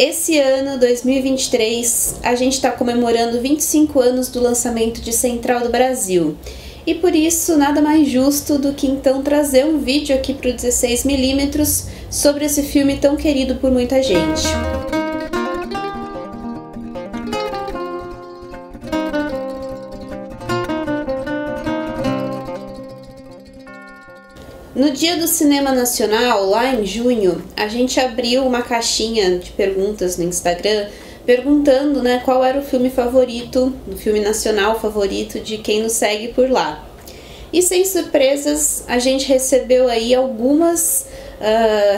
Esse ano, 2023, a gente está comemorando 25 anos do lançamento de Central do Brasil. E por isso, nada mais justo do que então trazer um vídeo aqui para o 16mm sobre esse filme tão querido por muita gente. No Dia do Cinema Nacional, lá em junho, a gente abriu uma caixinha de perguntas no Instagram perguntando, qual era o filme favorito, o filme nacional favorito de quem nos segue por lá. E sem surpresas, a gente recebeu aí algumas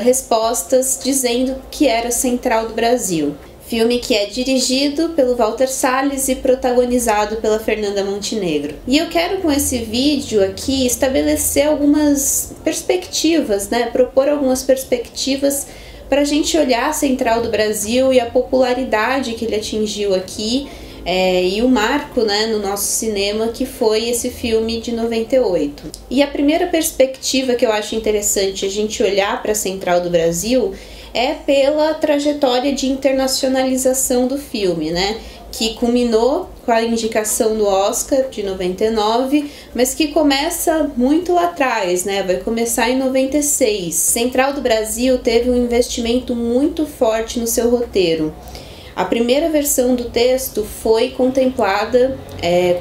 respostas dizendo que era Central do Brasil. Filme que é dirigido pelo Walter Salles e protagonizado pela Fernanda Montenegro. E eu quero com esse vídeo aqui estabelecer algumas perspectivas, propor algumas perspectivas para a gente olhar a Central do Brasil e a popularidade que ele atingiu aqui e o marco no nosso cinema que foi esse filme de 98. E a primeira perspectiva que eu acho interessante a gente olhar para a Central do Brasil é pela trajetória de internacionalização do filme, que culminou com a indicação do Oscar de 99, mas que começa muito lá atrás, vai começar em 96. Central do Brasil teve um investimento muito forte no seu roteiro. A primeira versão do texto foi contemplada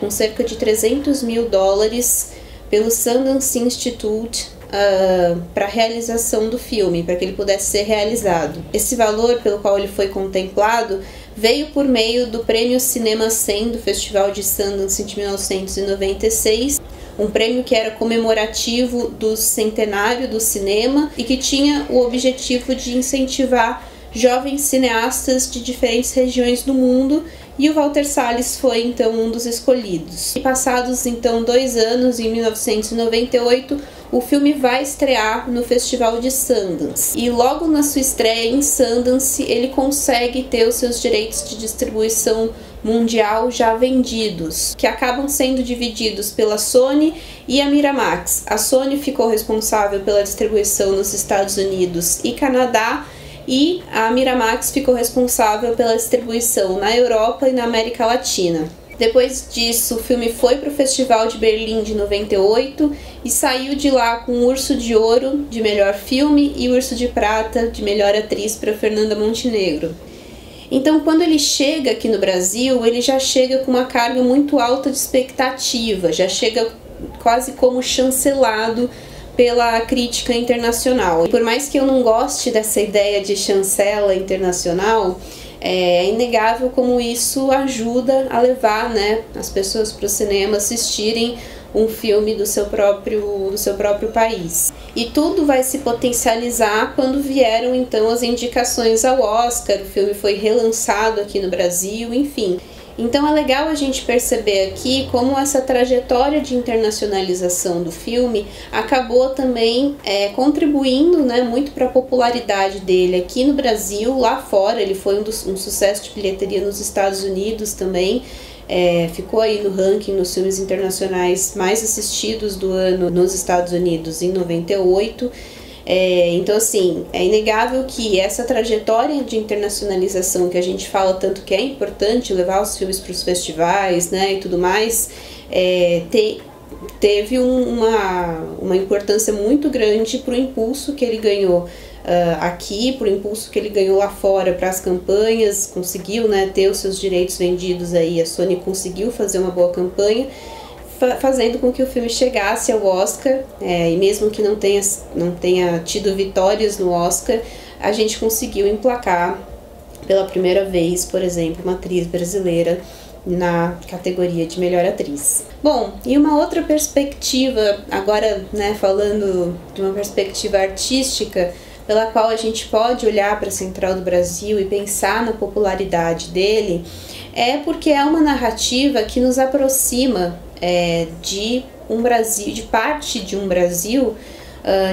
com cerca de $300 mil pelo Sundance Institute para a realização do filme, para que ele pudesse ser realizado. Esse valor pelo qual ele foi contemplado veio por meio do Prêmio Cinema 100 do Festival de Sundance de 1996, um prêmio que era comemorativo do centenário do cinema e que tinha o objetivo de incentivar jovens cineastas de diferentes regiões do mundo, e o Walter Salles foi então um dos escolhidos. E passados então 2 anos, em 1998, o filme vai estrear no Festival de Sundance. E logo na sua estreia em Sundance, ele consegue ter os seus direitos de distribuição mundial já vendidos, que acabam sendo divididos pela Sony e a Miramax. A Sony ficou responsável pela distribuição nos Estados Unidos e Canadá, e a Miramax ficou responsável pela distribuição na Europa e na América Latina. Depois disso, o filme foi para o Festival de Berlim de 98 e saiu de lá com o Urso de Ouro de melhor filme e o Urso de Prata de melhor atriz para Fernanda Montenegro. Então, quando ele chega aqui no Brasil, ele já chega com uma carga muito alta de expectativa, já chega quase como chancelado pela crítica internacional. E por mais que eu não goste dessa ideia de chancela internacional, é inegável como isso ajuda a levar as pessoas para o cinema assistirem um filme do seu próprio país. E tudo vai se potencializar quando vieram então as indicações ao Oscar, o filme foi relançado aqui no Brasil, enfim. Então é legal a gente perceber aqui como essa trajetória de internacionalização do filme acabou também contribuindo muito para a popularidade dele aqui no Brasil, lá fora. Ele foi um sucesso de bilheteria nos Estados Unidos também, ficou aí no ranking nos filmes internacionais mais assistidos do ano nos Estados Unidos em 98. Então assim, é inegável que essa trajetória de internacionalização que a gente fala tanto que é importante levar os filmes para os festivais e tudo mais, teve uma importância muito grande para o impulso que ele ganhou aqui, para o impulso que ele ganhou lá fora para as campanhas, conseguiu ter os seus direitos vendidos aí, a Sony conseguiu fazer uma boa campanha, fazendo com que o filme chegasse ao Oscar, e mesmo que não tenha tido vitórias no Oscar, a gente conseguiu emplacar pela primeira vez, por exemplo, uma atriz brasileira na categoria de melhor atriz. Bom, e uma outra perspectiva, agora falando de uma perspectiva artística, pela qual a gente pode olhar para a Central do Brasil e pensar na popularidade dele, é porque é uma narrativa que nos aproxima de parte de um Brasil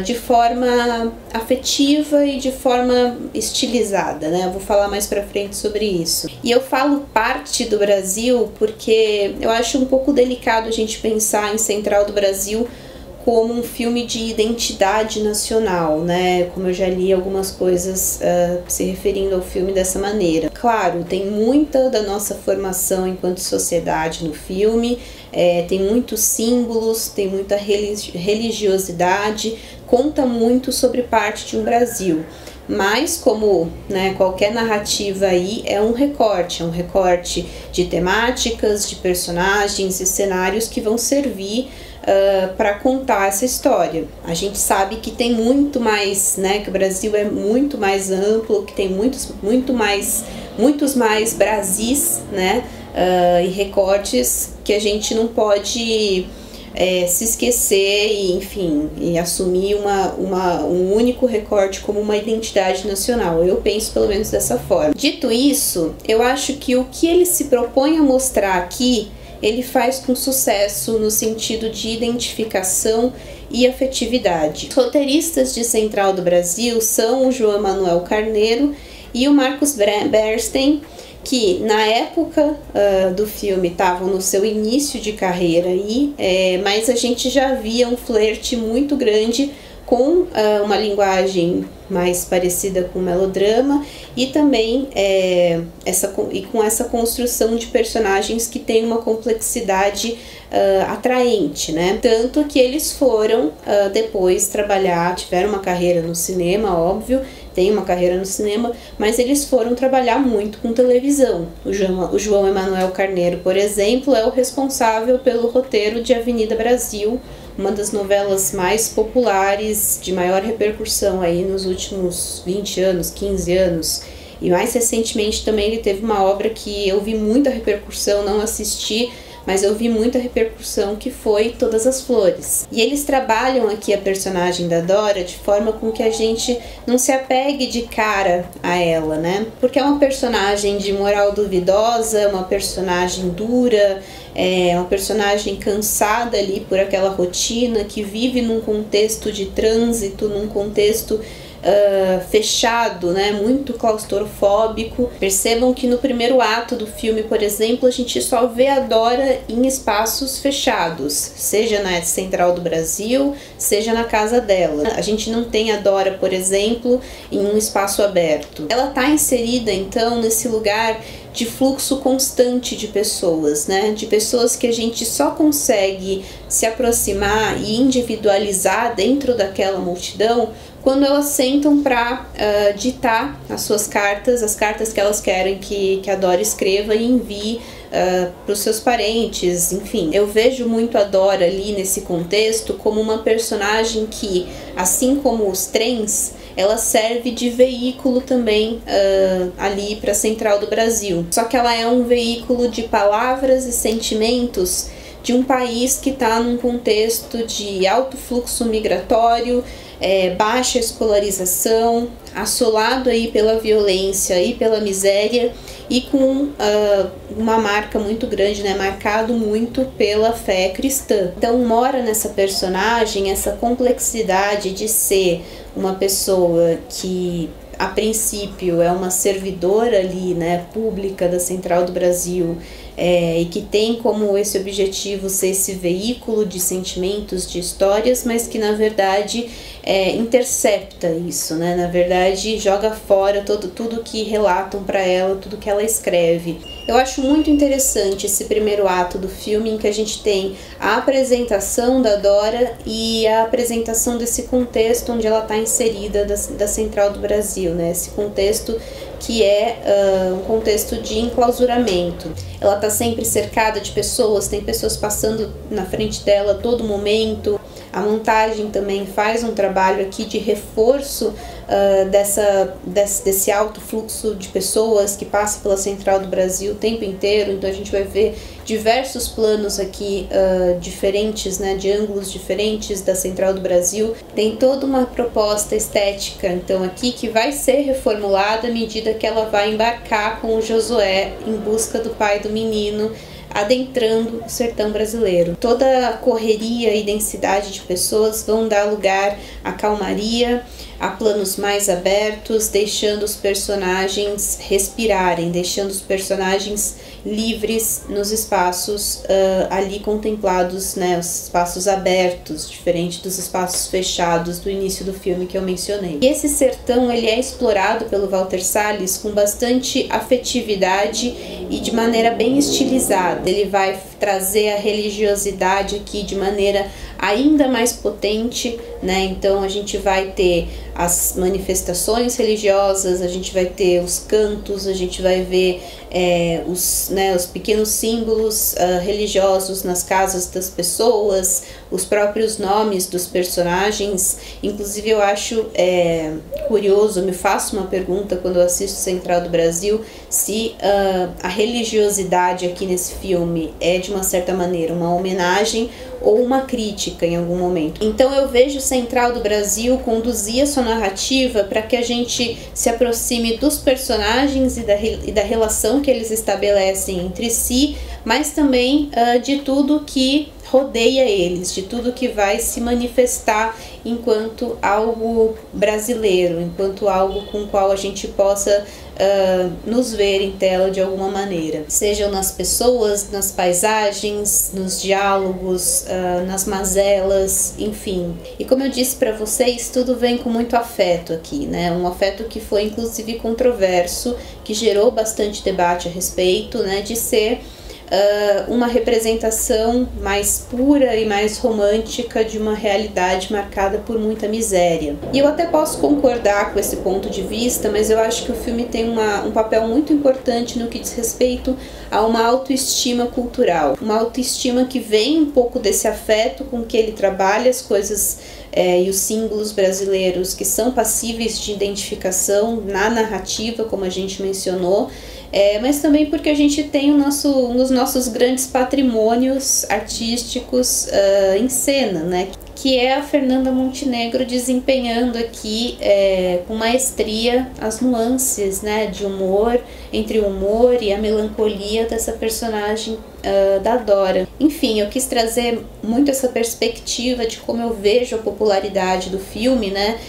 de forma afetiva e de forma estilizada, Eu vou falar mais pra frente sobre isso. E eu falo parte do Brasil porque eu acho um pouco delicado a gente pensar em Central do Brasil como um filme de identidade nacional, né? Como eu já li algumas coisas se referindo ao filme dessa maneira. Claro, tem muita da nossa formação enquanto sociedade no filme, tem muitos símbolos, tem muita religiosidade, conta muito sobre parte de um Brasil. Mas, como, né, qualquer narrativa aí, é um recorte de temáticas, de personagens e cenários que vão servir para contar essa história. A gente sabe que tem muito mais, né, que o Brasil é muito mais amplo, que tem muitos mais Brasis, né, e recortes que a gente não pode se esquecer e, enfim, e assumir um único recorte como uma identidade nacional. Eu penso pelo menos dessa forma. Dito isso, eu acho que o que ele se propõe a mostrar aqui, ele faz com sucesso no sentido de identificação e afetividade. Os roteiristas de Central do Brasil são o João Emanuel Carneiro e o Marcos Bernstein, que na época do filme estavam no seu início de carreira aí, mas a gente já via um flerte muito grande com uma linguagem mais parecida com melodrama e também com essa construção de personagens que tem uma complexidade atraente, né? Tanto que eles foram depois trabalhar, tiveram uma carreira no cinema, óbvio, tem uma carreira no cinema, mas eles foram trabalhar muito com televisão. O João Emanuel Carneiro, por exemplo, é o responsável pelo roteiro de Avenida Brasil, uma das novelas mais populares, de maior repercussão aí nos últimos 20 anos, 15 anos. E mais recentemente também ele teve uma obra que eu vi muita repercussão, não assisti, mas eu vi muita repercussão, que foi Todas as Flores. E eles trabalham aqui a personagem da Dora de forma com que a gente não se apegue de cara a ela, né? Porque é uma personagem de moral duvidosa, uma personagem dura, uma personagem cansada ali por aquela rotina, que vive num contexto de trânsito, num contexto fechado, né, muito claustrofóbico. Percebam que no primeiro ato do filme, por exemplo, a gente só vê a Dora em espaços fechados, seja na Central do Brasil, seja na casa dela. A gente não tem a Dora, por exemplo, em um espaço aberto. Ela está inserida então nesse lugar de fluxo constante de pessoas, né? De pessoas que a gente só consegue se aproximar e individualizar dentro daquela multidão quando elas sentam para ditar as suas cartas, as cartas que elas querem que a Dora escreva e envie para os seus parentes, enfim. Eu vejo muito a Dora ali nesse contexto como uma personagem que, assim como os trens, ela serve de veículo também ali para a Central do Brasil. Só que ela é um veículo de palavras e sentimentos de um país que está num contexto de alto fluxo migratório, baixa escolarização, assolado aí pela violência e pela miséria e com uma marca muito grande, né, marcado muito pela fé cristã. Então mora nessa personagem essa complexidade de ser uma pessoa que a princípio é uma servidora ali, né, pública da Central do Brasil, e que tem como esse objetivo ser esse veículo de sentimentos, de histórias, mas que na verdade intercepta isso, né? Na verdade joga fora tudo que relatam para ela, tudo que ela escreve. Eu acho muito interessante esse primeiro ato do filme, em que a gente tem a apresentação da Dora e a apresentação desse contexto onde ela está inserida da Central do Brasil, né? Esse contexto que é um contexto de enclausuramento. Ela está sempre cercada de pessoas, tem pessoas passando na frente dela a todo momento. A montagem também faz um trabalho aqui de reforço desse alto fluxo de pessoas que passa pela Central do Brasil o tempo inteiro. Então a gente vai ver diversos planos aqui diferentes, né, de ângulos diferentes da Central do Brasil. Tem toda uma proposta estética então aqui que vai ser reformulada à medida que ela vai embarcar com o Josué em busca do pai do menino adentrando o sertão brasileiro. Toda a correria e densidade de pessoas vão dar lugar à calmaria, a planos mais abertos, deixando os personagens respirarem, deixando os personagens livres nos espaços ali contemplados, né, os espaços abertos, diferente dos espaços fechados do início do filme que eu mencionei. E esse sertão, ele é explorado pelo Walter Salles com bastante afetividade e de maneira bem estilizada. Ele vai trazer a religiosidade aqui de maneira ainda mais potente, né? Então a gente vai ter as manifestações religiosas, a gente vai ter os cantos, a gente vai ver os pequenos símbolos religiosos nas casas das pessoas, os próprios nomes dos personagens. Inclusive eu acho curioso, me faço uma pergunta quando eu assisto Central do Brasil, se a religiosidade aqui nesse filme é de uma certa maneira uma homenagem ou uma crítica em algum momento. Então eu vejo Central do Brasil conduzir a sua narrativa para que a gente se aproxime dos personagens e da relação que eles estabelecem entre si, mas também de tudo que rodeia eles, de tudo que vai se manifestar enquanto algo brasileiro, enquanto algo com o qual a gente possa nos ver em tela de alguma maneira, sejam nas pessoas, nas paisagens, nos diálogos, nas mazelas, enfim. E como eu disse para vocês, tudo vem com muito afeto aqui, né? Um afeto que foi inclusive controverso, que gerou bastante debate a respeito, né, de ser uma representação mais pura e mais romântica de uma realidade marcada por muita miséria. E eu até posso concordar com esse ponto de vista, mas eu acho que o filme tem um papel muito importante no que diz respeito a uma autoestima cultural. Uma autoestima que vem um pouco desse afeto com que ele trabalha as coisas e os símbolos brasileiros que são passíveis de identificação na narrativa, como a gente mencionou, mas também porque a gente tem um dos nossos grandes patrimônios artísticos em cena, né? Que é a Fernanda Montenegro desempenhando aqui com maestria as nuances, né, de humor, entre o humor e a melancolia dessa personagem da Dora. Enfim, eu quis trazer muito essa perspectiva de como eu vejo a popularidade do filme, né,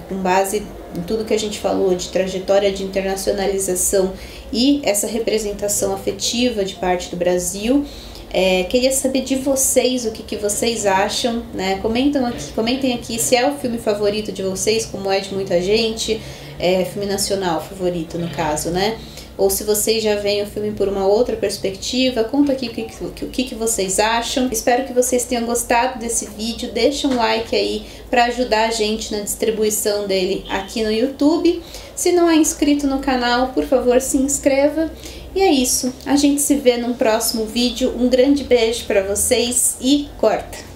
com base em tudo que a gente falou de trajetória de internacionalização e essa representação afetiva de parte do Brasil. Queria saber de vocês o que vocês acham, né? Comentem aqui se é o filme favorito de vocês, como é de muita gente, filme nacional favorito no caso, né? Ou se vocês já veem o filme por uma outra perspectiva, conta aqui o que vocês acham. Espero que vocês tenham gostado desse vídeo, deixa um like aí para ajudar a gente na distribuição dele aqui no YouTube. Se não é inscrito no canal, por favor se inscreva. E é isso, a gente se vê num próximo vídeo. Um grande beijo para vocês e corta!